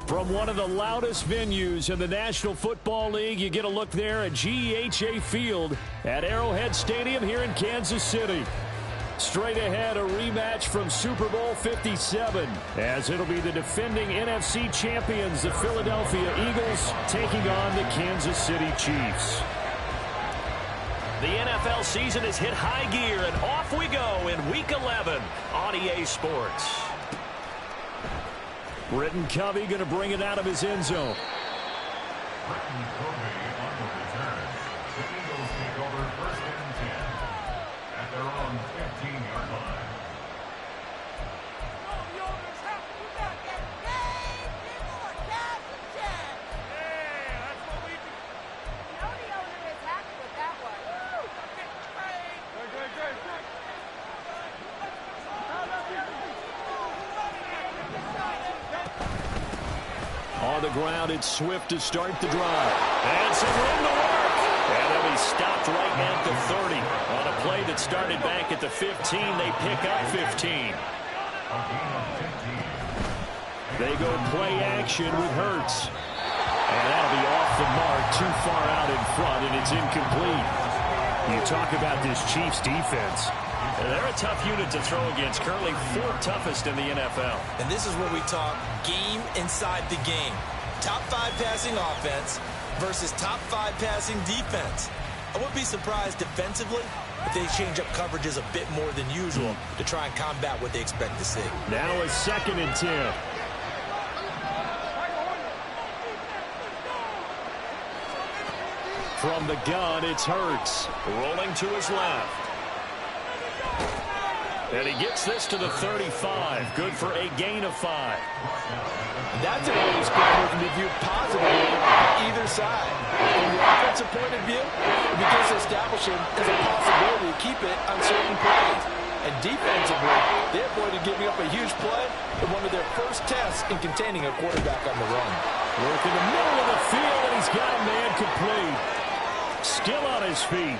From one of the loudest venues in the National Football League, you get a look there at GEHA Field at Arrowhead Stadium here in Kansas City. Straight ahead, a rematch from Super Bowl 57, as it'll be the defending NFC champions, the Philadelphia Eagles, taking on the Kansas City Chiefs. The NFL season has hit high gear, and off we go in Week 11 on EA Sports. Britton Covey going to bring it out of his end zone. Britton Covey on the return. The Eagles take over first and 10 at their own 15-yard line. On the ground, it's Swift to start the drive. And some room to work. And he'll be stopped right at the 30. On a play that started back at the 15, they pick up 15. They go play action with Hurts. And that'll be off the mark, too far out in front, and it's incomplete. You talk about this Chiefs defense. They're a tough unit to throw against, currently fourth toughest in the NFL. And this is where we talk game inside the game. Top 5 passing offense versus top 5 passing defense. I wouldn't be surprised defensively if they change up coverages a bit more than usual to try and combat what they expect to see. Now a 2nd and 10. From the gun, it's Hurts. Rolling to his left. And he gets this to the 35. Good for a gain of 5. That's an early score that can be viewed positively on either side. From the offensive point of view, it begins to establish him as a possibility to keep it on certain plays. And defensively, they avoided giving up a huge play in one of their first tests in containing a quarterback on the run. Work in the middle of the field, and he's got a man complete. Still on his feet.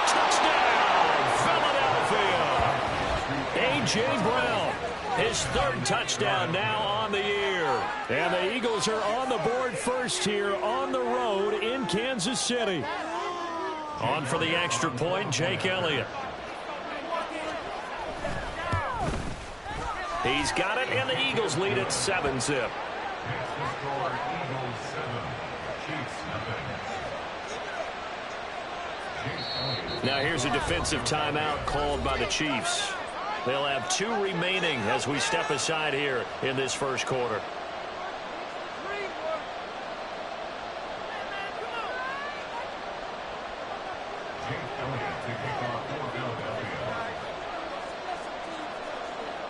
Touchdown, Philadelphia. A.J. Brown, his 3rd touchdown now on the year. And the Eagles are on the board first here on the road in Kansas City. On for the extra point, Jake Elliott. He's got it, and the Eagles lead at 7-zip. Now here's a defensive timeout called by the Chiefs. They'll have 2 remaining as we step aside here in this first quarter.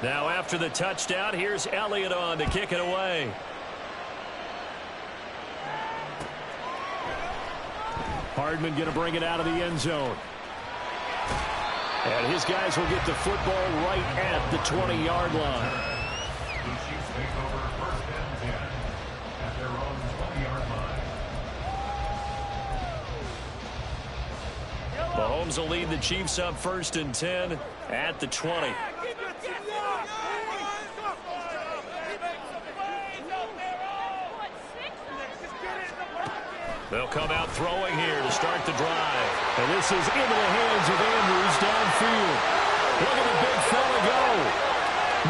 Now after the touchdown, here's Elliott on to kick it away. Hardman going to bring it out of the end zone. And his guys will get the football right at the 20-yard line. The Chiefs take over first and 10 at their own 20-yard line. Mahomes will lead the Chiefs up first and 10 at the 20. They'll come out throwing here to start the drive. And this is into the hands of Andrews downfield. Look at the big fella go.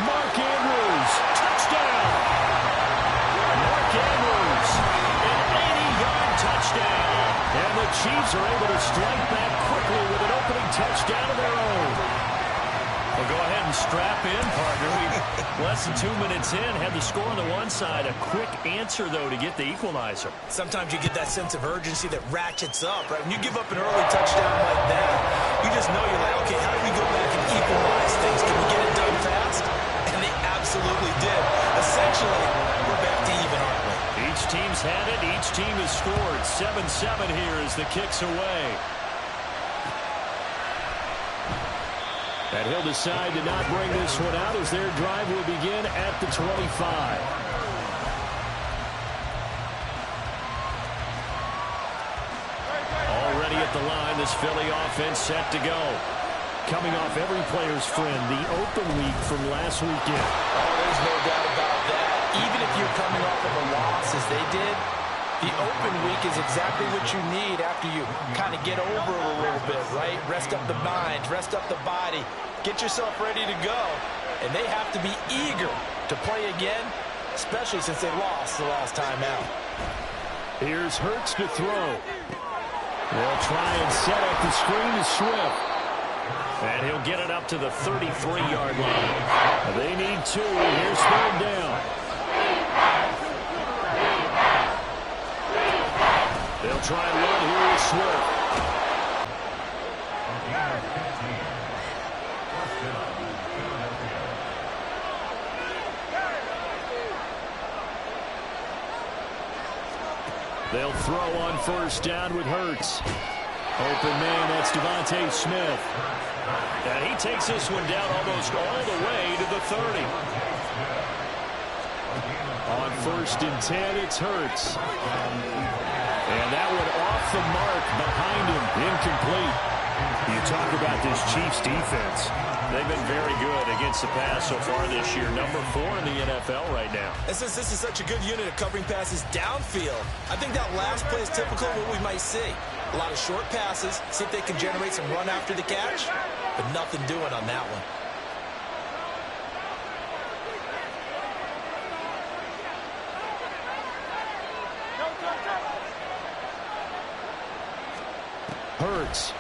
Mark Andrews, touchdown. Mark Andrews, an 80-yard touchdown. And the Chiefs are able to strike back quickly with an opening touchdown of their own. Well, go ahead and strap in, partner. Less than 2 minutes in, had the score on the one side. A quick answer, though, to get the equalizer. Sometimes you get that sense of urgency that ratchets up, right? When you give up an early touchdown like that, you just know you're like, okay, how do we go back and equalize things? Can we get it done fast? And they absolutely did. Essentially, we're back to even, aren't we? Each team's had it. Each team has scored. 7-7 here as the kick's away. And he'll decide to not bring this one out as their drive will begin at the 25. Already at the line, this Philly offense set to go. Coming off every player's friend, the open week from last weekend. Oh, there's no doubt about that. Even if you're coming off of a loss as they did, the open week is exactly what you need after you kind of get over it a little bit, right? Rest up the mind, rest up the body, get yourself ready to go. And they have to be eager to play again, especially since they lost the last time out. Here's Hurts to throw. They'll try and set up the screen to Swift. And he'll get it up to the 33-yard line. They need 2. Here's 3rd down. They'll try and run here with Swift. They'll throw on 1st down with Hurts. Open man, that's Devontae Smith. And he takes this one down almost all the way to the 30. On 1st and 10, it's Hurts. And that one off the mark behind him, incomplete. You talk about this Chiefs defense. They've been very good against the pass so far this year. Number 4 in the NFL right now. And since this is such a good unit of covering passes downfield, I think that last play is typical of what we might see. A lot of short passes, see if they can generate some run after the catch, but nothing doing on that one. Hurts.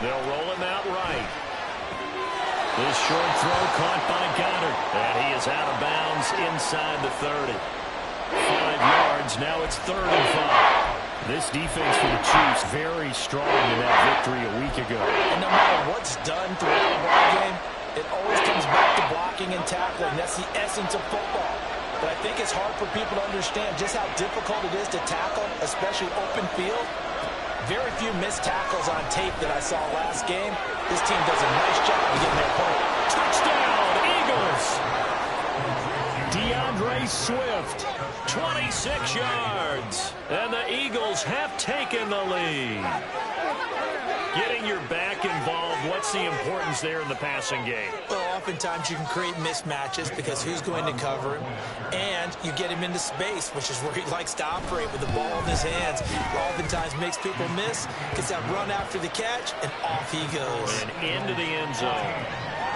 They'll roll him out right. This short throw caught by Goddard. And he is out of bounds inside the 30. 5 yards. Now it's 3rd and 5. This defense for the Chiefs very strong in that victory a week ago. And no matter what's done throughout the ball game, it always comes back to blocking and tackling. That's the essence of football. But I think it's hard for people to understand just how difficult it is to tackle, especially open field. Very few missed tackles on tape that I saw last game. This team does a nice job of getting their point. Touchdown, Eagles! DeAndre Swift. 26 yards. And the Eagles have taken the lead. Getting your back involved, what's the importance there in the passing game? Well, oftentimes you can create mismatches because who's going to cover him? And you get him into space, which is where he likes to operate with the ball in his hands. Oftentimes makes people miss, gets that run after the catch, and off he goes. And into the end zone.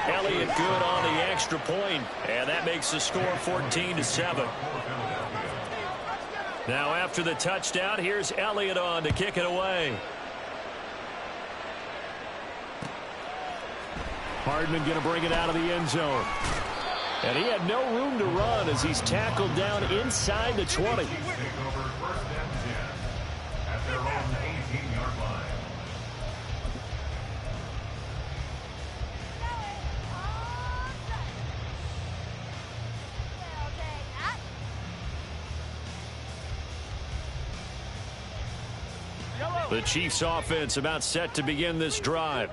Elliott good on the extra point, and that makes the score 14-7. Now after the touchdown, here's Elliott on to kick it away. Hardman going to bring it out of the end zone. And he had no room to run as he's tackled down inside the 20. Take over 1st and 10 at their own 18-yard line. The Chiefs offense about set to begin this drive.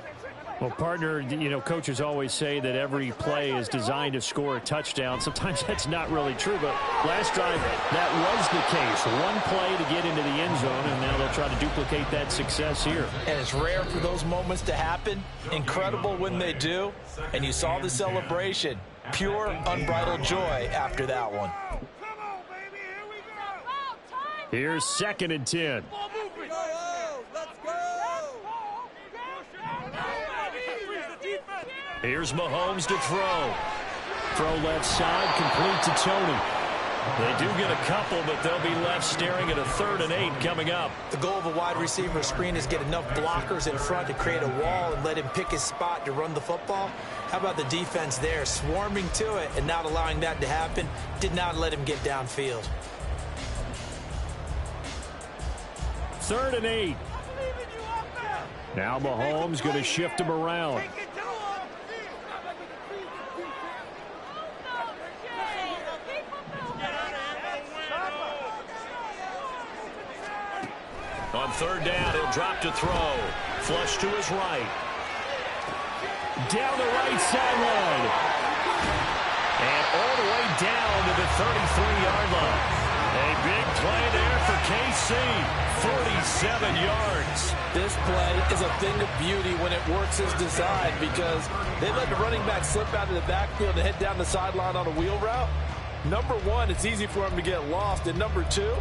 Well, partner, you know, coaches always say that every play is designed to score a touchdown. Sometimes that's not really true, but last drive, that was the case. One play to get into the end zone, and now they'll try to duplicate that success here. And it's rare for those moments to happen. Incredible when they do. And you saw the celebration. Pure, unbridled joy after that one. Here's 2nd and 10. Here's Mahomes to throw. Throw left side, complete to Tony. They do get a couple, but they'll be left staring at a 3rd and 8 coming up. The goal of a wide receiver screen is get enough blockers in front to create a wall and let him pick his spot to run the football. How about the defense there, swarming to it and not allowing that to happen? Did not let him get downfield. 3rd and 8. Now Mahomes going to shift him around. On 3rd down, he'll drop to throw. Flush to his right. Down the right sideline. And all the way down to the 33-yard line. A big play there for KC. 47 yards. This play is a thing of beauty when it works as designed because they let the running back slip out of the backfield and head down the sideline on a wheel route. Number one, it's easy for him to get lost. And number two,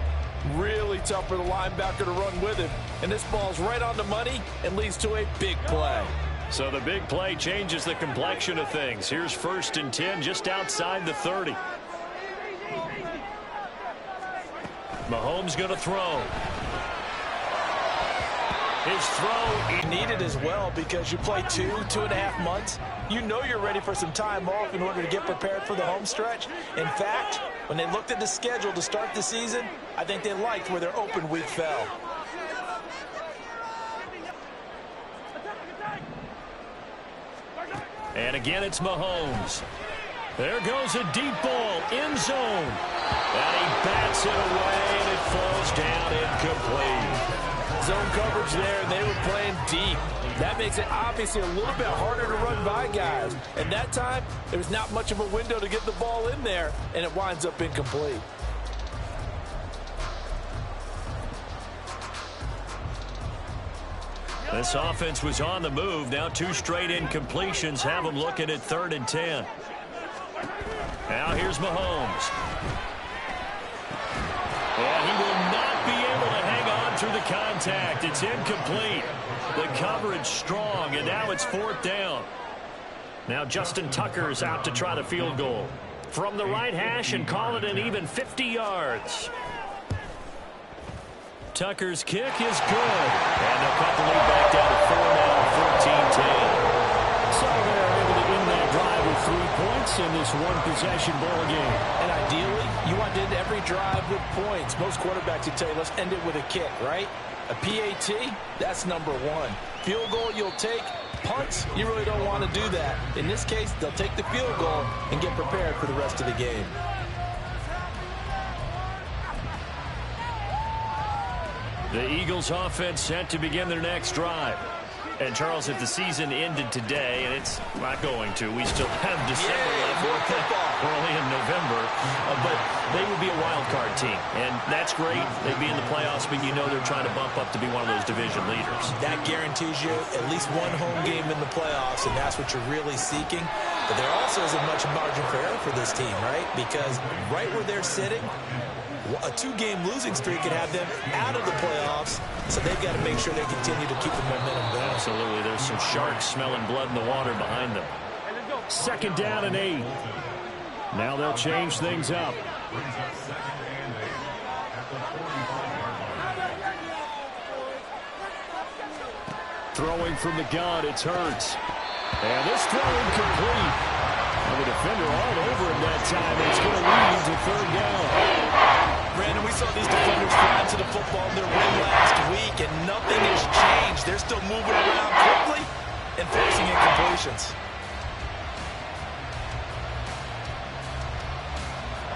really tough for the linebacker to run with him. And this ball's right on the money and leads to a big play. So the big play changes the complexion of things. Here's 1st and 10 just outside the 30. Mahomes going to throw. His throw. You need it as well because you play 2.5 months. You know you're ready for some time off in order to get prepared for the home stretch. In fact, when they looked at the schedule to start the season, I think they liked where their open week fell. And again, it's Mahomes. There goes a deep ball, end zone. And he bats it away, and it falls down incomplete. Zone coverage there, and they were playing deep. That makes it obviously a little bit harder to run by guys. And that time, there was not much of a window to get the ball in there, and it winds up incomplete. This offense was on the move. Now 2 straight incompletions have them looking at 3rd and 10. Now here's Mahomes. And he will not be able to hang on through the contact. It's incomplete. The coverage strong, and now it's 4th down. Now Justin Tucker's out to try the field goal. From the right hash and call it an even 50 yards. Tucker's kick is good. And they'll cut the lead back down to 4 now, 14-10. So they're able to end that drive with 3 points in this one-possession ball game. And ideally, you want to end every drive with points. Most quarterbacks would tell you, let's end it with a kick, right? A PAT, that's number one. Field goal you'll take. Punts, you really don't want to do that. In this case, they'll take the field goal and get prepared for the rest of the game. The Eagles offense set to begin their next drive. And, Charles, if the season ended today, and it's not going to, we still have December left. We're only in November. But they would be a wild card team. And that's great. They'd be in the playoffs, but you know they're trying to bump up to be one of those division leaders. That guarantees you at least one home game in the playoffs, and that's what you're really seeking. But there also isn't much margin for error for this team, right? Because right where they're sitting, a 2-game losing streak could have them out of the playoffs, so they've got to make sure they continue to keep the momentum going. Absolutely. There's some sharks smelling blood in the water behind them. 2nd down and 8. Now they'll change things up. Throwing from the gun, it's Hurts. And this throw incomplete. And the defender all over him that time, and it's going to lead to 3rd down. Brandon, we saw these defenders fly to the football in their win last week, and nothing has changed. They're still moving around quickly and forcing incompletions.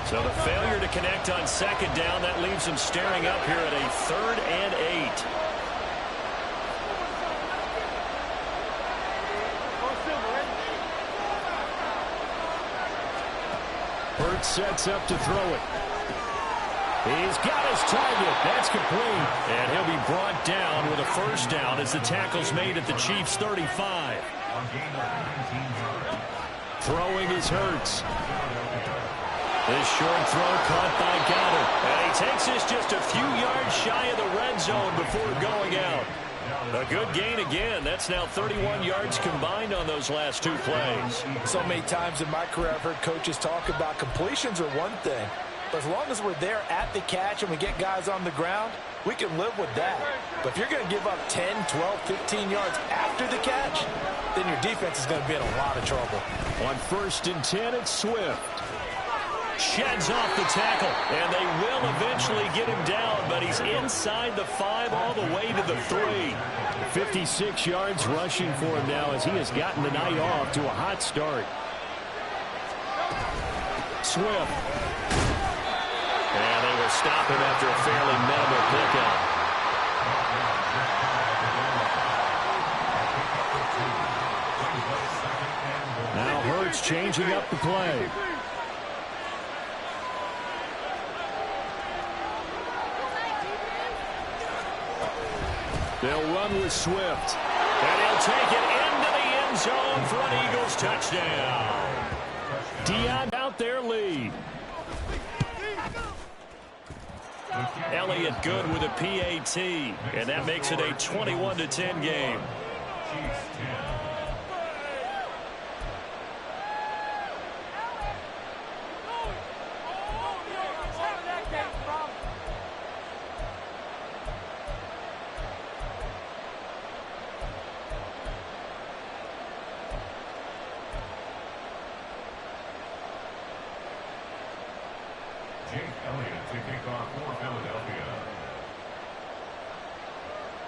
So the failure to connect on 2nd down, that leaves them staring up here at a 3rd and 8. Hurts sets up to throw it. He's got his target. That's complete. And he'll be brought down with a 1st down as the tackle's made at the Chiefs' 35. Throwing is Hurts. This short throw caught by Goddard. And he takes this just a few yards shy of the red zone before going out. A good gain again. That's now 31 yards combined on those last 2 plays. So many times in my career I've heard coaches talk about completions are one thing. But as long as we're there at the catch and we get guys on the ground, we can live with that. But if you're going to give up 10, 12, 15 yards after the catch, then your defense is going to be in a lot of trouble. On 1st and 10, it's Swift. Sheds off the tackle, and they will eventually get him down, but he's inside the 5 all the way to the 3. 56 yards rushing for him now as he has gotten the night off to a hot start. Swift. And they will stop him after a fairly minimal pickup. Now Hurts changing up the play. They'll run with Swift. And he'll take it into the end zone for an Eagles touchdown. Dion out their lead. Elliott good with a PAT, and that makes it a 21-10 game. Chiefs 10.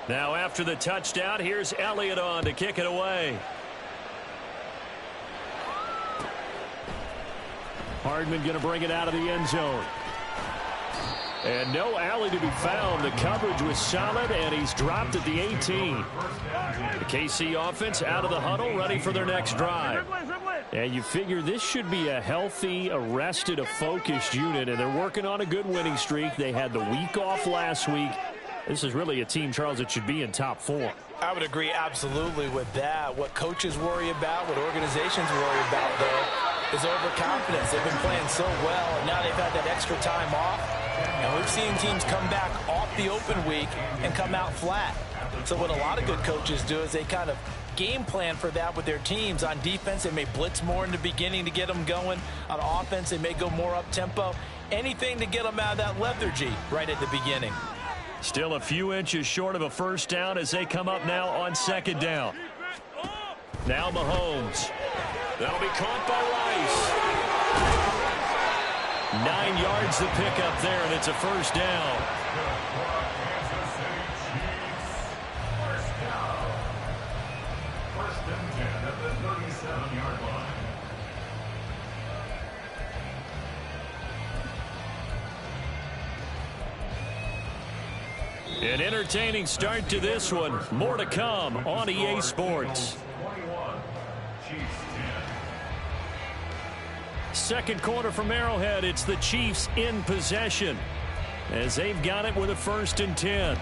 Now after the touchdown, here's Elliott on to kick it away. Hardman going to bring it out of the end zone. And no alley to be found. The coverage was solid, and he's dropped at the 18. The KC offense out of the huddle, ready for their next drive. And you figure this should be a healthy, arrested, a focused unit, and they're working on a good winning streak. They had the week off last week. This is really a team, Charles, that should be in top 4. I would agree absolutely with that. What coaches worry about, what organizations worry about, though, is overconfidence. They've been playing so well, and now they've had that extra time off. And we've seen teams come back off the open week and come out flat. So what a lot of good coaches do is they kind of game plan for that with their teams. On defense, they may blitz more in the beginning to get them going. On offense, they may go more up-tempo. Anything to get them out of that lethargy right at the beginning. Still a few inches short of a first down as they come up now on second down. Now Mahomes. That'll be caught by Rice. 9 yards to pick up there, and it's a first down. First and 10 at the 37-yard line. An entertaining start to this one. More to come on EA Sports. 21, Chiefs 10. Second quarter from Arrowhead. It's the Chiefs in possession as they've got it with a first and 10.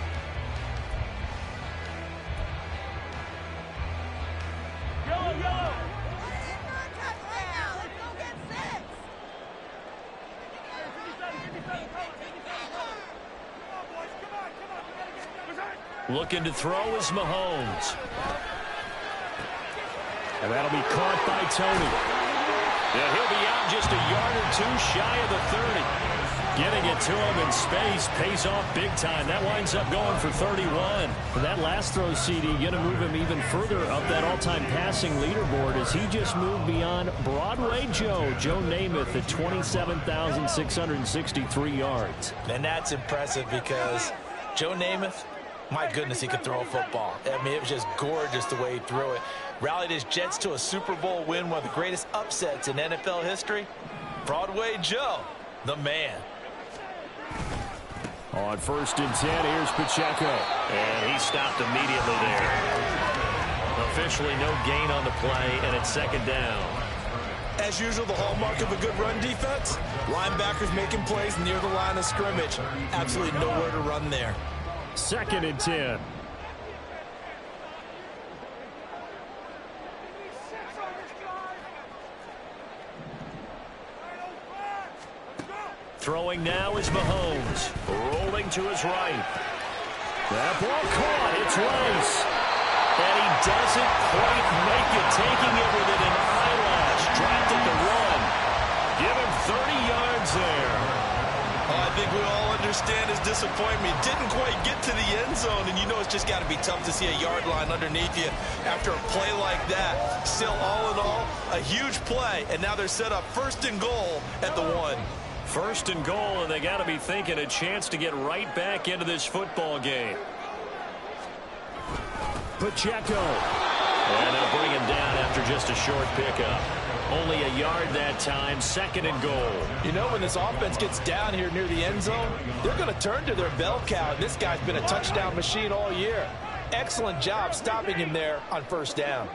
Looking to throw is Mahomes. And that'll be caught by Tony. Yeah, he'll be out just a yard or two shy of the 30. Getting it to him in space pays off big time. That winds up going for 31. And that last throw, CD, going to move him even further up that all-time passing leaderboard as he just moved beyond Broadway Joe Namath at 27,663 yards. And that's impressive because Joe Namath, my goodness, he could throw a football. I mean, it was just gorgeous the way he threw it. Rallied his Jets to a Super Bowl win, one of the greatest upsets in NFL history. Broadway Joe, the man. On first and 10, here's Pacheco. And he stopped immediately there. Officially no gain on the play, and it's second down. As usual, the hallmark of a good run defense, linebackers making plays near the line of scrimmage. Absolutely nowhere to run there. Second and 10. Throwing now is Mahomes. Rolling to his right. That ball caught. It's Rice. And he doesn't quite make it. Taking it within an eyelash. Dropped at the run. Give him 30 yards there. I think we all understand his disappointment. Didn't quite get to the end zone, and you know it's just got to be tough to see a yard line underneath you after a play like that. Still, all in all, a huge play, and now they're set up first and goal at the 1. First and goal, and they got to be thinking a chance to get right back into this football game. Pacheco. And they'll bring him down after just a short pickup. Only a yard that time, second and goal. You know, when this offense gets down here near the end zone, they're going to turn to their bell cow, and this guy's been a touchdown machine all year. Excellent job stopping him there on first down.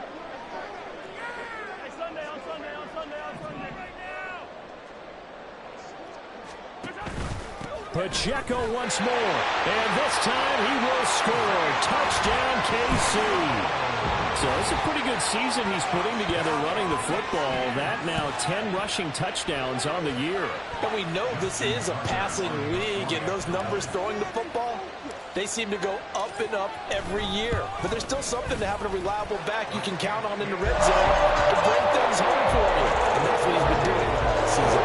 Pacheco once more, and this time he will score. Touchdown, KC. So it's a pretty good season he's putting together running the football. That now 10 rushing touchdowns on the year. And we know this is a passing league, and those numbers throwing the football, they seem to go up and up every year. But there's still something to having a reliable back you can count on in the red zone to bring things home for you. And that's what he's been doing all season.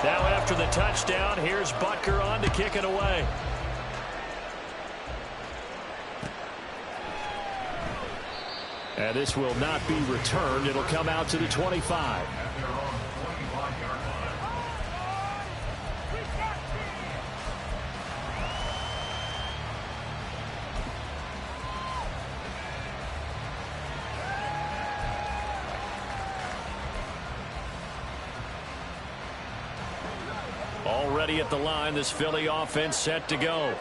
Now after the touchdown, here's Butker on to kick it away. And this will not be returned. It'll come out to the 25. Already at the line, this Philly offense set to go.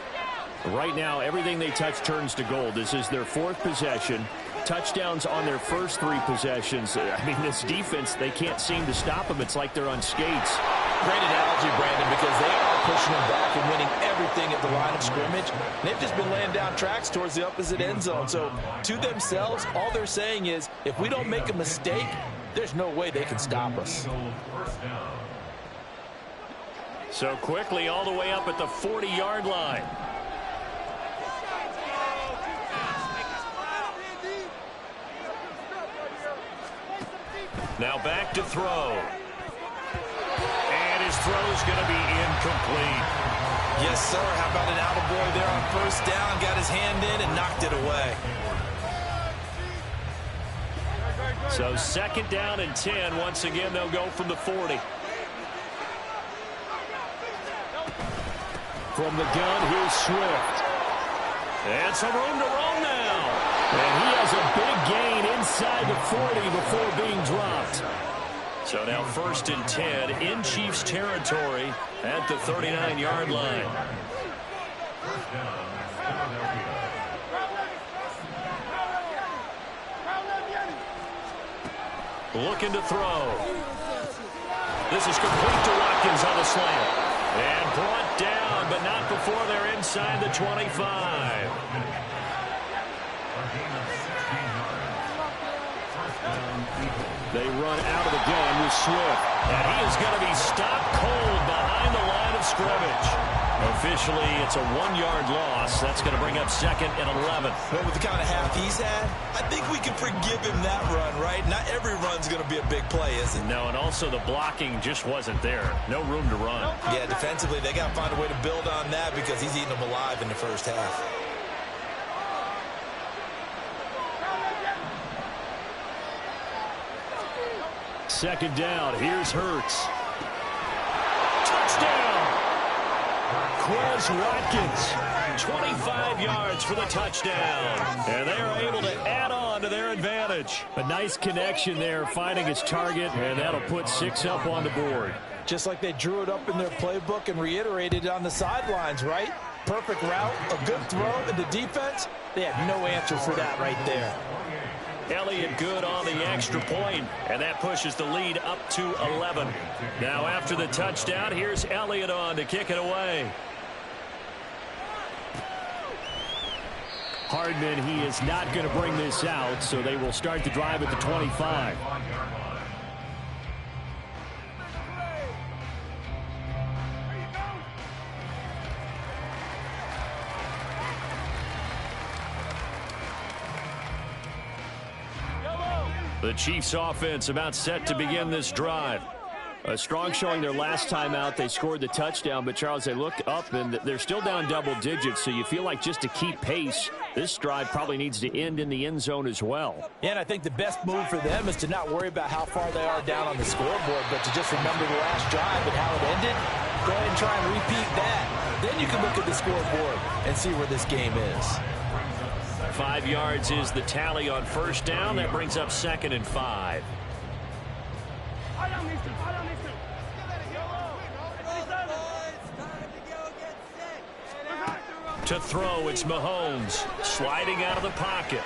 Right now, everything they touch turns to gold. This is their 4th possession. Touchdowns on their first 3 possessions. I mean, this defense, they can't seem to stop them. It's like they're on skates. Great analogy, Brandon, because they are pushing them back and winning everything at the line of scrimmage. They've just been laying down tracks towards the opposite end zone. So to themselves, all they're saying is, if we don't make a mistake, there's no way they can stop us. So quickly all the way up at the 40-yard line. Now back to throw. And his throw is going to be incomplete. Yes, sir. How about an attaboy there on first down? Got his hand in and knocked it away. So 2nd down and 10. Once again, they'll go from the 40. From the gun, here's Swift. And some room to roam now. And he has a big gain inside the 40 before being dropped. So now 1st and 10 in Chiefs territory at the 39-yard line. Looking to throw. This is complete to Watkins on the slant. And brought down, but not before they're inside the 25. They run out of the gun with Swift. And he is going to be stopped cold behind the line of scrimmage. Officially, it's a 1-yard loss. That's going to bring up 2nd and 11. But with the kind of half he's had, I think we can forgive him that run, right? Not every run's going to be a big play, is it? No, and also the blocking just wasn't there. No room to run. Yeah, defensively, they got to find a way to build on that because he's eating them alive in the first half. Second down. Here's Hurts. Touchdown! Quez Watkins, 25 yards for the touchdown. And they are able to add on to their advantage. A nice connection there, finding his target, and that'll put 6 up on the board. Just like they drew it up in their playbook and reiterated it on the sidelines, right? Perfect route, a good throw, and the defense, they had no answer for that right there. Elliott good on the extra point, and that pushes the lead up to 11. Now after the touchdown, here's Elliott on to kick it away. Hardman, he is not going to bring this out, so they will start the drive at the 25. The Chiefs offense about set to begin this drive. A strong showing their last time out. They scored the touchdown, but Charles, they look up and they're still down double digits, so you feel like just to keep pace, this drive probably needs to end in the end zone as well. Yeah, and I think the best move for them is to not worry about how far they are down on the scoreboard, but to just remember the last drive and how it ended. Go ahead and try and repeat that. Then you can look at the scoreboard and see where this game is. 5 yards is the tally on first down. That brings up 2nd and 5. To throw, it's Mahomes sliding out of the pocket.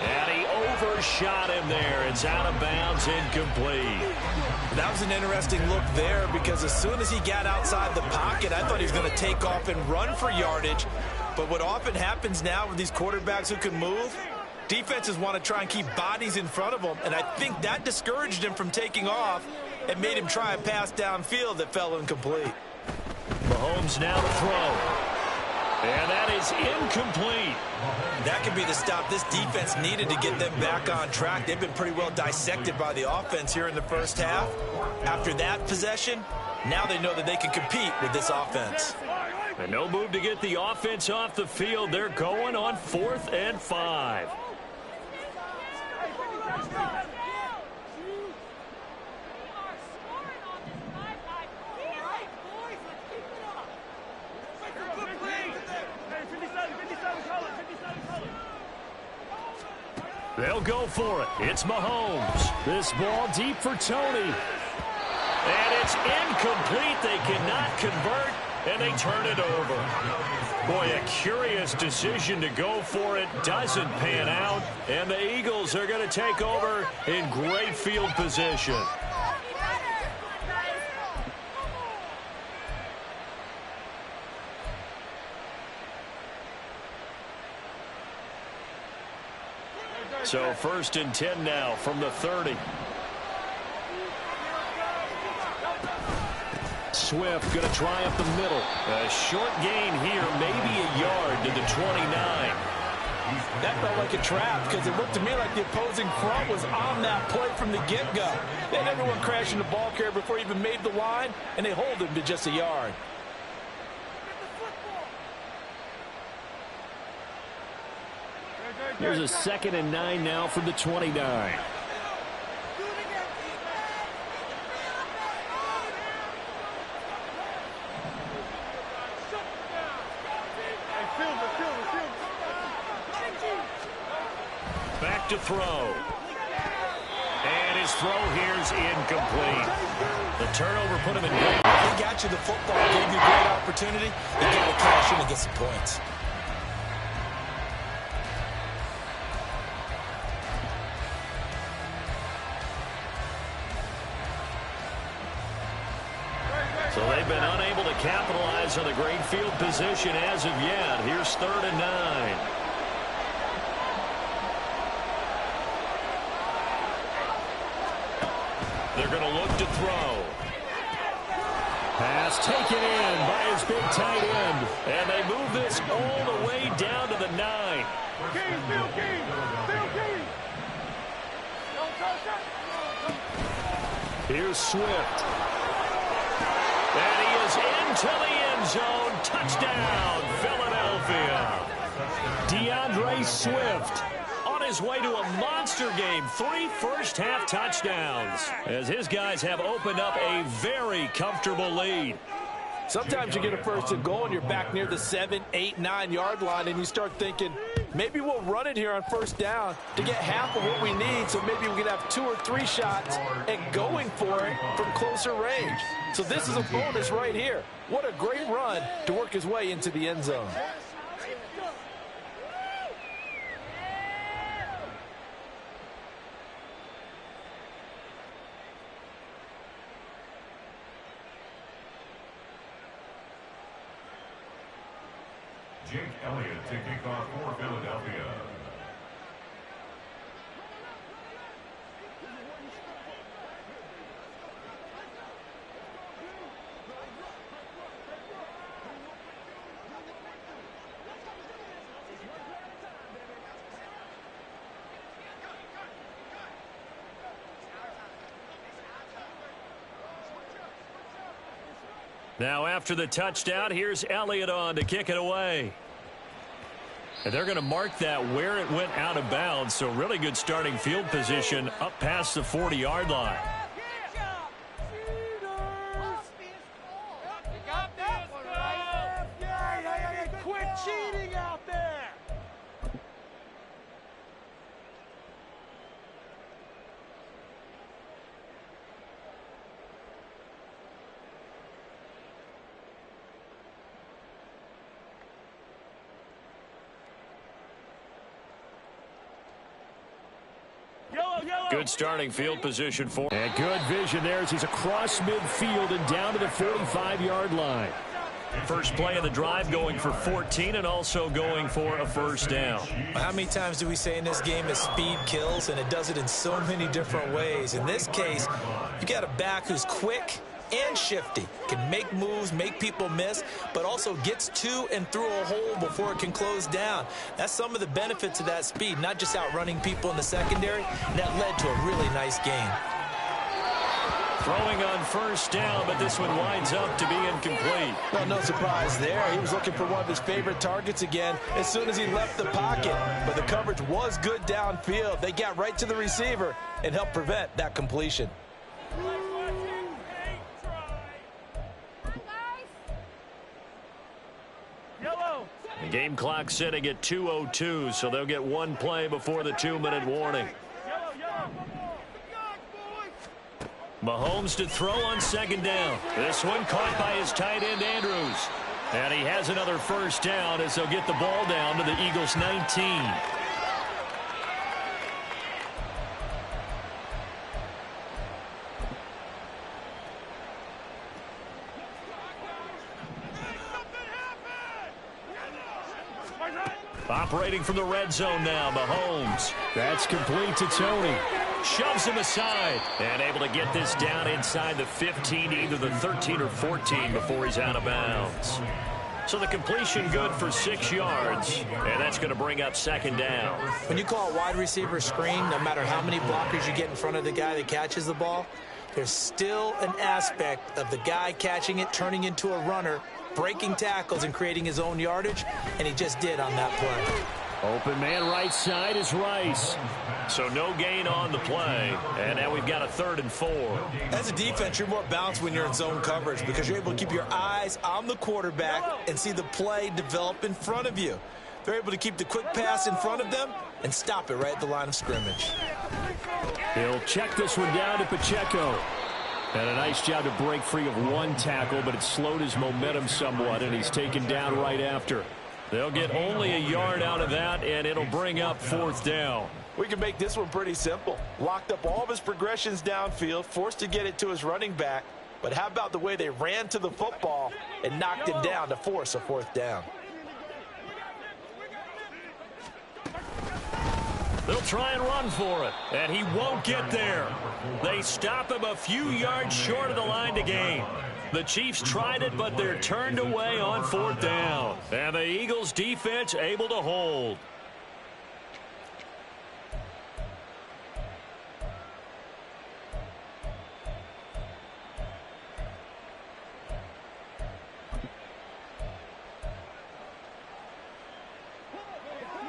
And he overshot him there. It's out of bounds, incomplete. That was an interesting look there because as soon as he got outside the pocket, I thought he was going to take off and run for yardage. But what often happens now with these quarterbacks who can move, defenses want to try and keep bodies in front of them, and I think that discouraged him from taking off and made him try a pass downfield that fell incomplete. Mahomes now to throw. And that is incomplete. That could be the stop this defense needed to get them back on track. They've been pretty well dissected by the offense here in the first half. After that possession, now they know that they can compete with this offense. And no move to get the offense off the field. They're going on 4th and 5. They'll go for it. It's Mahomes. This ball deep for Tony. And it's incomplete. They cannot convert, and they turn it over. Boy, a curious decision to go for it. Doesn't pan out, and the Eagles are going to take over in great field position. So 1st and 10 now from the 30. Swift going to try up the middle. A short gain here, maybe a yard to the 29. That felt like a trap because it looked to me like the opposing front was on that play from the get-go. They had everyone crashing the ball carrier before he even made the line, and they hold him to just a yard. Here's a 2nd and 9 now from the 29. Back to throw. And his throw here's incomplete. The turnover put him in great. He got you the football, gave you a great opportunity. You got to cash in and get some points. So they've been unable to capitalize on the great field position as of yet. Here's 3rd and 9. They're going to look to throw. Pass taken in by his big tight end. And they move this all the way down to the 9. Here's Swift. And he is into the end zone. Touchdown, Philadelphia. DeAndre Swift On his way to a monster game. 3 first-half touchdowns. As his guys have opened up a very comfortable lead. Sometimes you get a 1st and goal and you're back near the 7, 8, 9-yard line and you start thinking, maybe we'll run it here on 1st down to get half of what we need, so maybe we can have 2 or 3 shots and going for it from closer range. So this is a bonus right here. What a great run to work his way into the end zone. Jake Elliott to kick off for Philadelphia. Now after the touchdown, here's Elliott on to kick it away. And they're going to mark that where it went out of bounds. So really good starting field position up past the 40-yard line. Quit cheating out there! Yellow, yellow! Good starting field position for him. And good vision there as he's across midfield and down to the 45-yard line. First play of the drive going for 14 and also going for a first down. How many times do we say in this game that speed kills, and it does it in so many different ways? In this case, you got a back who's quick and shifty, can make moves, make people miss, but also gets to and through a hole before it can close down. That's some of the benefits of that speed, not just outrunning people in the secondary. And that led to a really nice game. Throwing on first down, but this one winds up to be incomplete. Well, no surprise there. He was looking for one of his favorite targets again as soon as he left the pocket. But the coverage was good downfield. They got right to the receiver and helped prevent that completion. The game clock sitting at 2:02, so they'll get one play before the 2-minute warning. Mahomes to throw on second down. This one caught by his tight end, Andrews. And he has another first down as they'll get the ball down to the Eagles' 19. Operating from the red zone now, Mahomes. That's complete to Tony. Shoves him aside and able to get this down inside the 15, either the 13 or 14 before he's out of bounds. So the completion good for 6 yards, and that's going to bring up second down. When you call a wide receiver screen, no matter how many blockers you get in front of the guy that catches the ball, there's still an aspect of the guy catching it, turning into a runner, breaking tackles and creating his own yardage, and he just did on that play. Open man right side is Rice. So no gain on the play, and now we've got a 3rd and 4. As a defense, you're more balanced when you're in zone coverage because you're able to keep your eyes on the quarterback and see the play develop in front of you. They're able to keep the quick pass in front of them and stop it right at the line of scrimmage. He'll check this one down to Pacheco. And a nice job to break free of one tackle, but it slowed his momentum somewhat, and he's taken down right after. They'll get only a yard out of that, and it'll bring up 4th down. We can make this one pretty simple. Locked up all of his progressions downfield, forced to get it to his running back. But how about the way they ran to the football and knocked him down to force a 4th down? They'll try and run for it, and he won't get there. They stop him a few yards short of the line to gain. The Chiefs tried it, but they're turned away on 4th down. And the Eagles defense able to hold.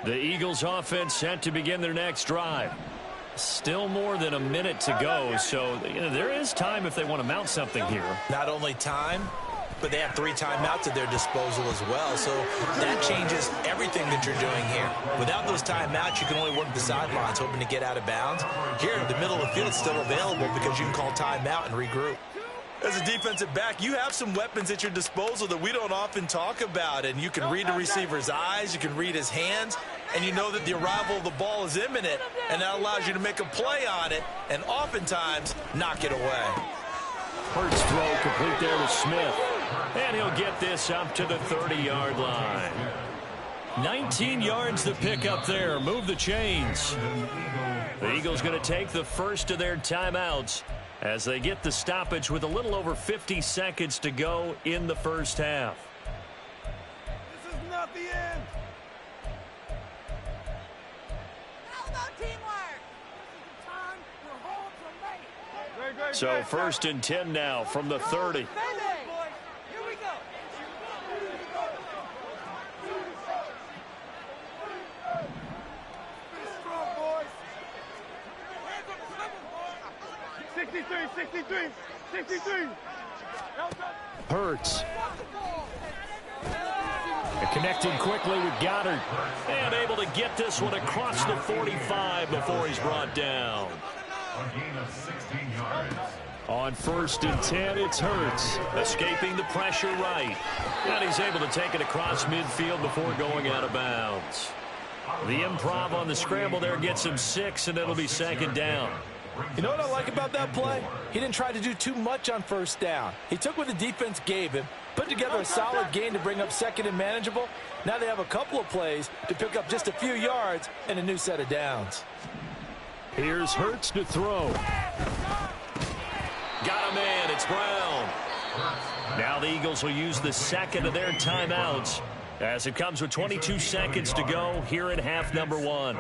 The Eagles offense set to begin their next drive. Still more than a minute to go, so there is time if they want to mount something here. Not only time, but they have 3 timeouts at their disposal as well, so that changes everything that you're doing here. Without those timeouts, you can only work the sidelines, hoping to get out of bounds. Here, the middle of the field is still available because you can call timeout and regroup. As a defensive back, you have some weapons at your disposal that we don't often talk about, and you can read the receiver's eyes, you can read his hands, and you know that the arrival of the ball is imminent, and that allows you to make a play on it and oftentimes knock it away. Hurts throw complete there to Smith. And he'll get this up to the 30-yard line. 19 yards to pick up there. Move the chains. The Eagles going to take the first of their timeouts as they get the stoppage with a little over 50 seconds to go in the first half. This is not the end. How about teamwork? This is the time for home to make. So 1st and 10 now from the 30. Here we go. 63. Hurts. And connecting quickly with Goddard. And able to get this one across the 45 before he's brought down. A gain of 16 yards. On 1st and 10, it's Hurts. Escaping the pressure right. And he's able to take it across midfield before going out of bounds. The improv on the scramble there gets him 6, and it'll be second down. You know what I like about that play? He didn't try to do too much on first down. He took what the defense gave him, put together a solid gain to bring up second and manageable. Now they have a couple of plays to pick up just a few yards and a new set of downs. Here's Hurts to throw. Got a man. It's Brown. Now the Eagles will use the second of their timeouts as it comes with 22 seconds to go here in half number 1.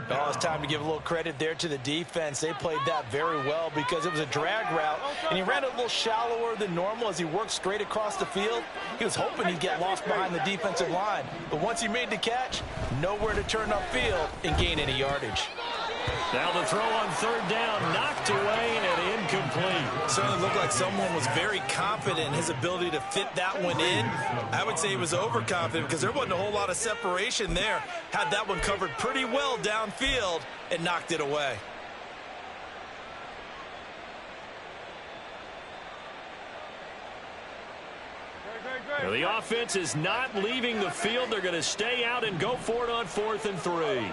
Oh, it's time to give a little credit there to the defense. They played that very well because it was a drag route, and he ran a little shallower than normal as he worked straight across the field. He was hoping he'd get lost behind the defensive line, but once he made the catch, nowhere to turn upfield and gain any yardage. Now the throw on third down, knocked away and incomplete. Certainly looked like someone was very confident in his ability to fit that one in. I would say he was overconfident because there wasn't a whole lot of separation there. Had that one covered pretty well downfield and knocked it away. Now the offense is not leaving the field. They're going to stay out and go for it on 4th and 3.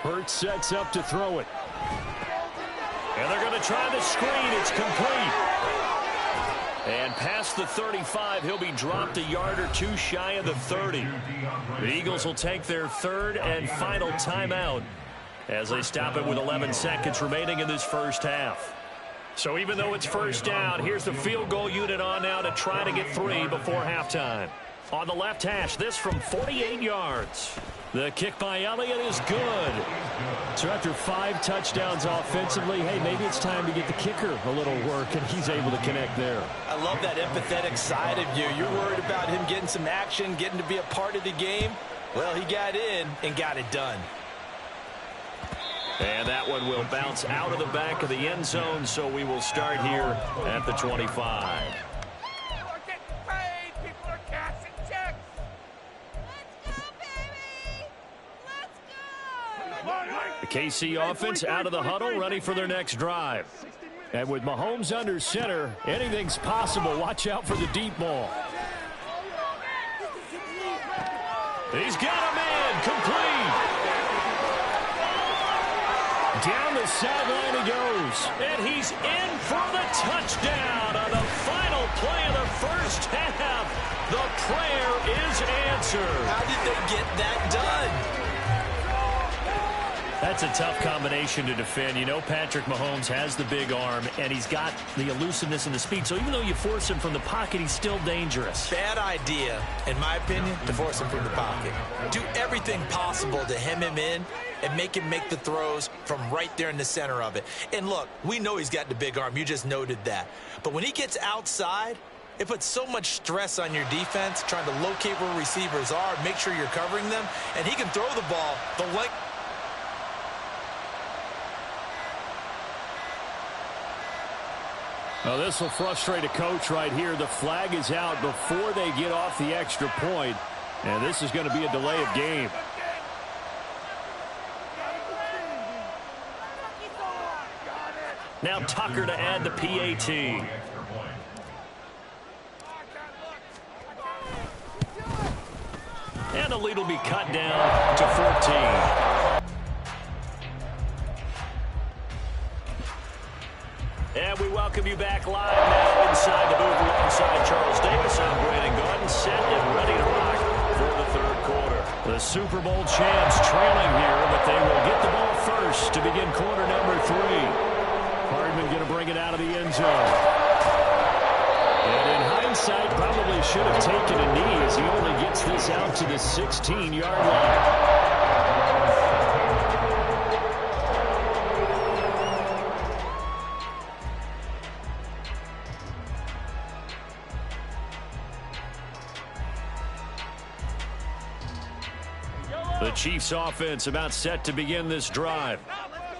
Hurts sets up to throw it. And they're going to try the screen. It's complete. And past the 35, he'll be dropped a yard or two shy of the 30. The Eagles will take their third and final timeout as they stop it with 11 seconds remaining in this first half. So even though it's first down, here's the field goal unit on now to try to get 3 before halftime. On the left hash, this from 48 yards. The kick by Elliott is good. So after 5 touchdowns offensively, hey, maybe it's time to get the kicker a little work, and he's able to connect there. I love that empathetic side of you. You're worried about him getting some action, getting to be a part of the game. Well, he got in and got it done. And that one will bounce out of the back of the end zone, so we will start here at the 25. The KC offense out of the huddle, ready for their next drive. And with Mahomes under center, anything's possible. Watch out for the deep ball. He's got a man, complete. Down the sideline he goes. And he's in for the touchdown on the final play of the first half. The prayer is answered. How did they get that done? That's a tough combination to defend. You know Patrick Mahomes has the big arm, and he's got the elusiveness and the speed. So even though you force him from the pocket, he's still dangerous. Bad idea, in my opinion, to force him from the pocket. Do everything possible to hem him in and make him make the throws from right there in the center of it. And look, we know he's got the big arm. You just noted that. But when he gets outside, it puts so much stress on your defense trying to locate where receivers are, make sure you're covering them, and he can throw the ball the length. Well, this will frustrate a coach right here. The flag is out before they get off the extra point, and this is going to be a delay of game. Now Tucker to add the PAT. And the lead will be cut down to 14. And we welcome you back live now inside the booth alongside Charles Davis. I'm Brandon Gordon, set and ready to rock for the third quarter. The Super Bowl champs trailing here, but they will get the ball first to begin quarter number 3. Hardman going to bring it out of the end zone. And in hindsight, probably should have taken a knee as he only gets this out to the 16-yard line. The Chiefs offense about set to begin this drive.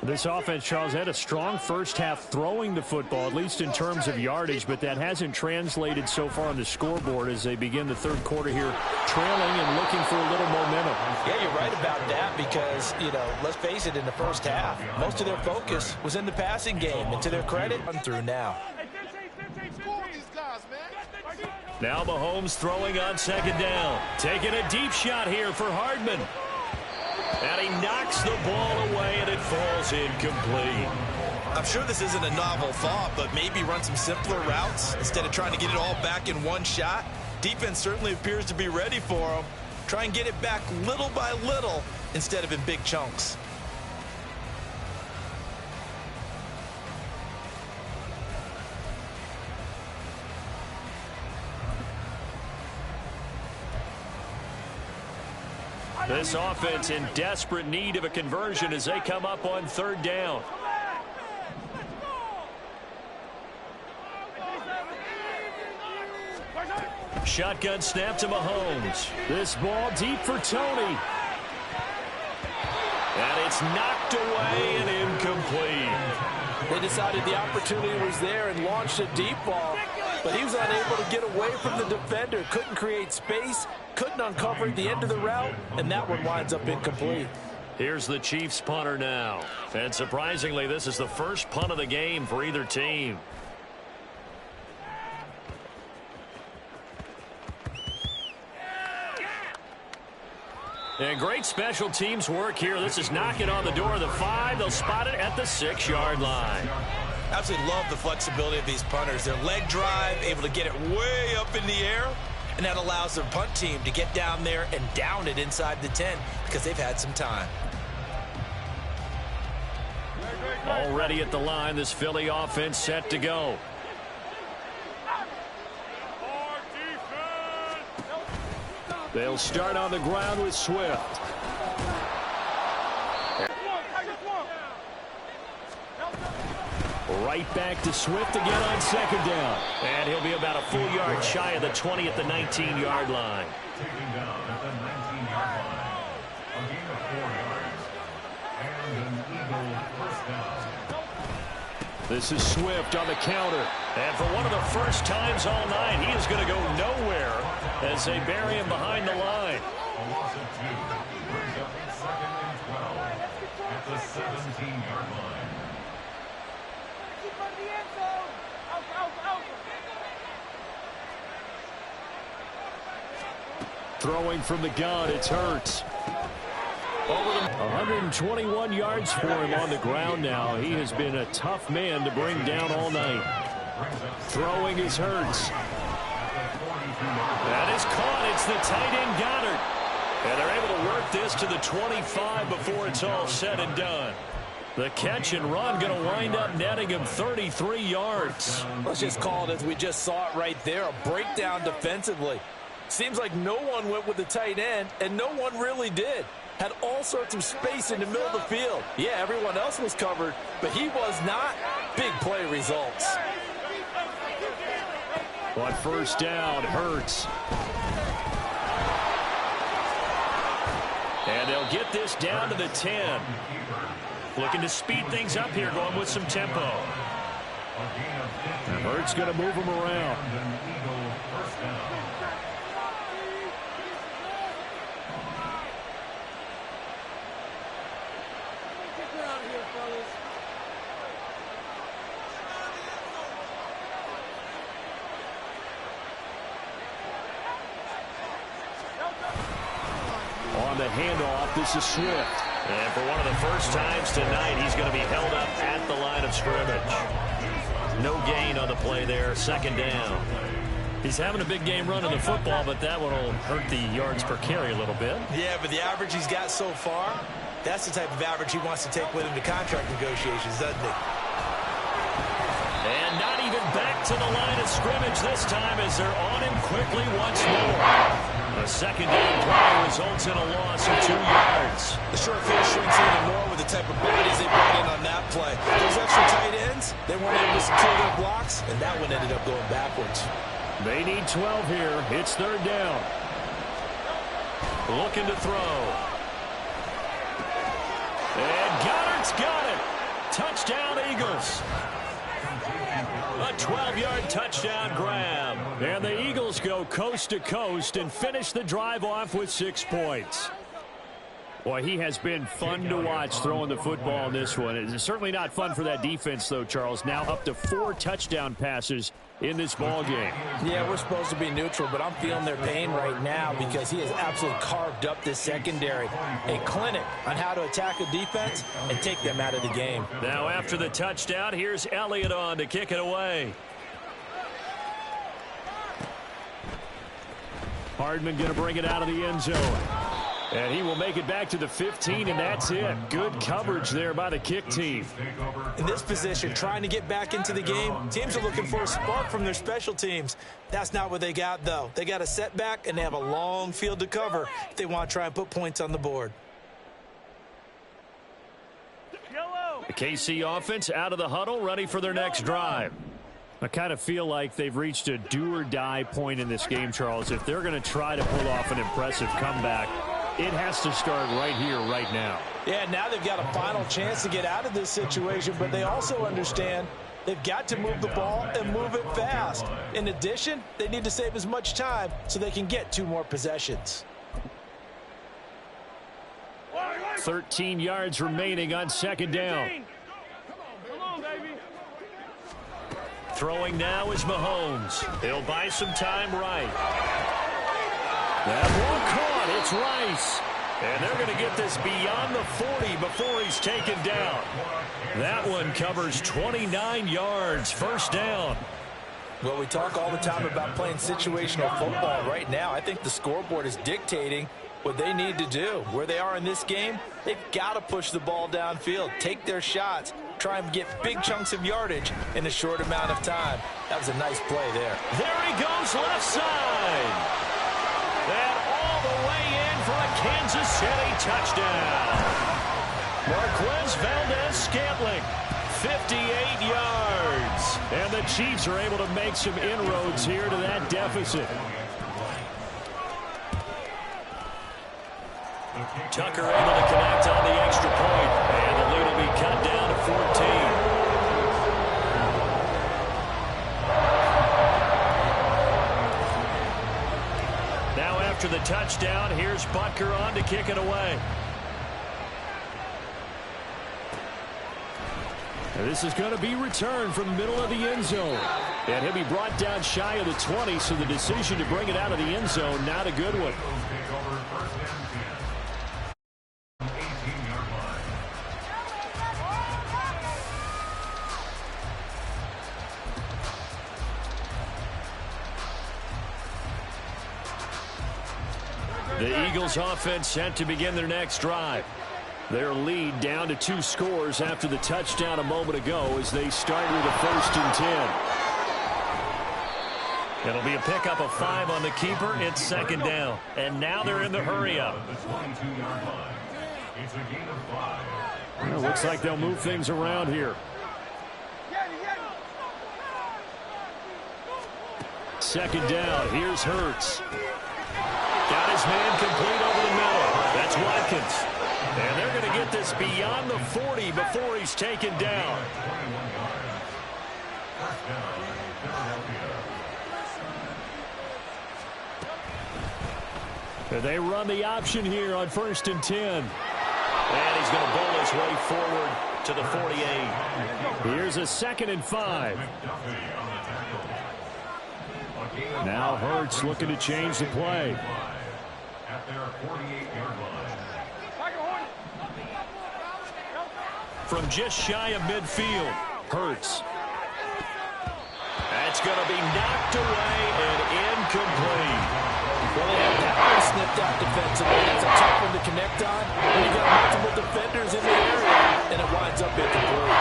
This offense, Charles, had a strong first half throwing the football, at least in terms of yardage, but that hasn't translated so far on the scoreboard as they begin the third quarter here, trailing and looking for a little momentum. Yeah, you're right about that because, you know, let's face it, in the first half, most of their focus was in the passing game. And to their credit, I'm through now. Now Mahomes throwing on second down. Taking a deep shot here for Hardman. And he knocks the ball away, and it falls incomplete. I'm sure this isn't a novel thought, but maybe run some simpler routes instead of trying to get it all back in one shot. Defense certainly appears to be ready for him. Try and get it back little by little instead of in big chunks. This offense in desperate need of a conversion as they come up on third down. Shotgun snap to Mahomes. This ball deep for Tony. And it's knocked away and incomplete. They decided the opportunity was there and launched a deep ball, but he was unable to get away from the defender. Couldn't create space, couldn't uncover the end of the route, and that one winds up incomplete. Here's the Chiefs punter now. And surprisingly, this is the first punt of the game for either team. And great special teams work here. This is knocking on the door of the 5. They'll spot it at the 6-yard line. Absolutely love the flexibility of these punters. Their leg drive, able to get it way up in the air, and that allows their punt team to get down there and down it inside the 10 because they've had some time. Already at the line, this Philly offense set to go. They'll start on the ground with Swift. Right back to Swift again on second down. And he'll be about a full yard shy of the 20 at the 19-yard line. Taken down at the 19-yard line. A gain of 4 yards. And an Eagle first down. This is Swift on the counter. And for one of the first times all night, he is going to go nowhere as they bury him behind the line. A loss of 2. Brings up 2nd and 12 at the 17-yard line. Keep on the end zone. Out. Throwing from the gun, it's Hurts. Over the 121 yards for him on the ground now. He has been a tough man to bring down all night. Throwing is Hurts. That is caught. It's the tight end Goddard. And they're able to work this to the 25 before it's all said and done. The catch and run going to wind up netting him 33 yards. Let's just call it as we just saw it right there, a breakdown defensively. Seems like no one went with the tight end, and no one really did. Had all sorts of space in the middle of the field. Yeah, everyone else was covered, but he was not. Big play results. On first down, Hurts. And they'll get this down to the 10. Looking to speed things up here, going with some tempo. Hurts going to move him around. On the handoff, this is Swift. And for one of the first times tonight, he's going to be held up at the line of scrimmage. No gain on the play there, second down. He's having a big game running the football, but that one will hurt the yards per carry a little bit. Yeah, but the average he's got so far, that's the type of average he wants to take with him to contract negotiations, doesn't he? And not even back to the line of scrimmage this time as they're on him quickly once more. A second down play results in a loss of 2 yards. The short field shrinks even more with the type of bodies they brought in on that play. Those extra tight ends, they weren't able to secure their blocks, and that one ended up going backwards. They need 12 here. It's third down. Looking to throw. And Goddard's got it. Touchdown, Eagles. A 12-yard touchdown grab. And the Eagles go coast to coast and finish the drive off with 6 points. Boy, he has been fun to watch throwing the football in this one. It's certainly not fun for that defense, though, Charles. Now up to 4 touchdown passes in this ball game. Yeah, we're supposed to be neutral, but I'm feeling their pain right now because he has absolutely carved up this secondary. A clinic on how to attack a defense and take them out of the game. Now after the touchdown, here's Elliott on to kick it away. Hardman going to bring it out of the end zone. And he will make it back to the 15, and that's it. Good coverage there by the kick team. In this position, trying to get back into the game, teams are looking for a spark from their special teams. That's not what they got, though. They got a setback, and they have a long field to cover if they want to try and put points on the board. The KC offense out of the huddle, ready for their next drive. I kind of feel like they've reached a do-or-die point in this game, Charles. If they're going to try to pull off an impressive comeback, it has to start right here, right now. Yeah, now they've got a final chance to get out of this situation, but they also understand they've got to move the ball and move it fast. In addition, they need to save as much time so they can get 2 more possessions. 13 yards remaining on second down. Come on, baby. Throwing now is Mahomes. He'll buy some time right. That ball caught. It's Rice. And they're going to get this beyond the 40 before he's taken down. That one covers 29 yards. First down. Well, we talk all the time about playing situational football. Right now, I think the scoreboard is dictating what they need to do. Where they are in this game, they've got to push the ball downfield, take their shots, try and get big chunks of yardage in a short amount of time. That was a nice play there. There he goes left side. And all the way in for a Kansas City touchdown. Marquez Valdez-Scantling, 58 yards. And the Chiefs are able to make some inroads here to that deficit. Tucker able to connect on the extra point, and the lead will be cut down to 14. Now after the touchdown, here's Butker on to kick it away. And this is going to be returned from the middle of the end zone. And he'll be brought down shy of the 20, so the decision to bring it out of the end zone, not a good one. The Eagles offense set to begin their next drive. Their lead down to 2 scores after the touchdown a moment ago as they start with a 1st and 10. It'll be a pickup of 5 on the keeper. It's second down. And now they're in the hurry-up. Well, looks like they'll move things around here. Second down. Here's Hurts. Got his man complete over the middle. That's Watkins. And they're going to get this beyond the 40 before he's taken down. They run the option here on 1st and 10. And he's going to bowl his way forward to the 48. Here's a 2nd and 5. Now Hurts looking to change the play. At their 48-yard line. From just shy of midfield, Hurts. That's going to be knocked away and incomplete. Well, they have that one snipped out defensively. That's a tough one to connect on. And you got multiple defenders in the area, and it winds up incomplete.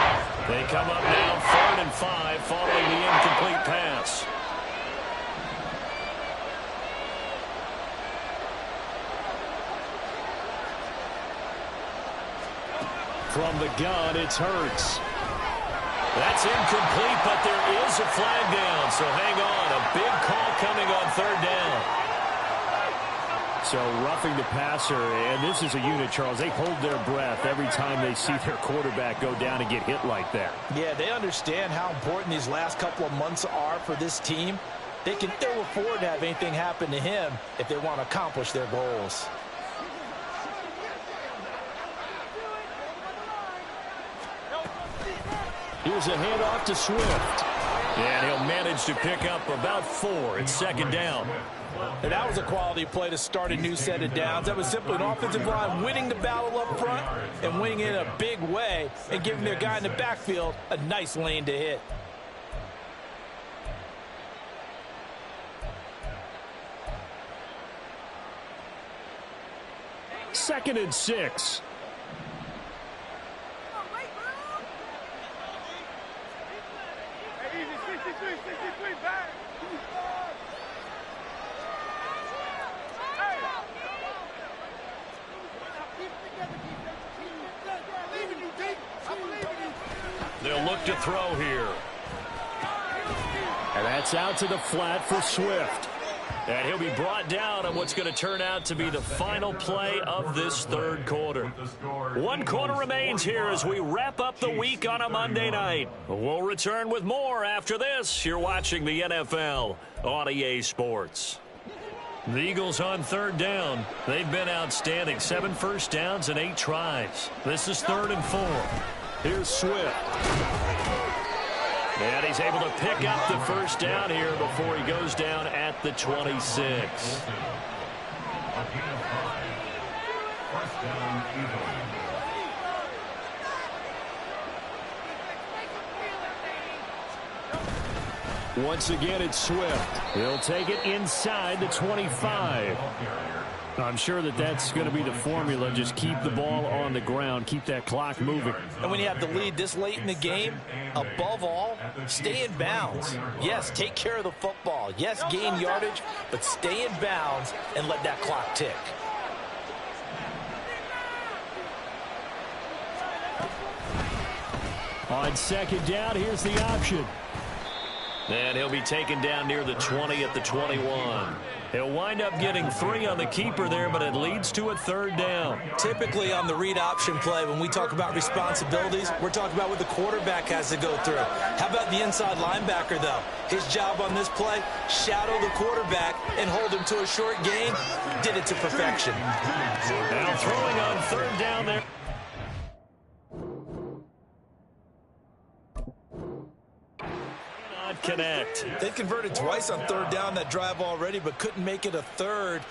They come up now 3rd and 5 following the incomplete pass. From the gun, it's Hurts. That's incomplete, but there is a flag down, so hang on. A big call coming on 3rd down. So roughing the passer, and this is a unit, Charles. They hold their breath every time they see their quarterback go down and get hit like that. Yeah, they understand how important these last couple of months are for this team. They can ill afford to have anything happen to him if they want to accomplish their goals. Here's a handoff to Swift. And he'll manage to pick up about 4. It's second down. And that was a quality play to start a new set of downs. That was simply an offensive line winning the battle up front and winning it in a big way and giving their guy in the backfield a nice lane to hit. Second and 6. They'll look to throw here. And that's out to the flat for Swift. And he'll be brought down on what's going to turn out to be the final play of this third quarter. 1 quarter remains here as we wrap up the week on a Monday night. We'll return with more after this. You're watching the NFL on EA Sports. The Eagles on third down. They've been outstanding. 7 first downs and 8 tries. This is 3rd and 4. Here's Swift. And he's able to pick up the first down here before he goes down at the 26. Once again, it's Swift. He'll take it inside the 25. I'm sure that's going to be the formula. Just keep the ball on the ground. Keep that clock moving. And when you have the lead this late in the game, above all, stay in bounds. Yes, take care of the football. Yes, gain yardage, but stay in bounds and let that clock tick. On second down, here's the option. And he'll be taken down near the 20 at the 21. He'll wind up getting 3 on the keeper there, but it leads to a 3rd down. Typically on the read option play, when we talk about responsibilities, we're talking about what the quarterback has to go through. How about the inside linebacker, though? His job on this play, shadow the quarterback and hold him to a short gain. Did it to perfection. Now throwing on 3rd down there. Connect. They converted twice on 3rd down that drive already, but couldn't make it a 3rd.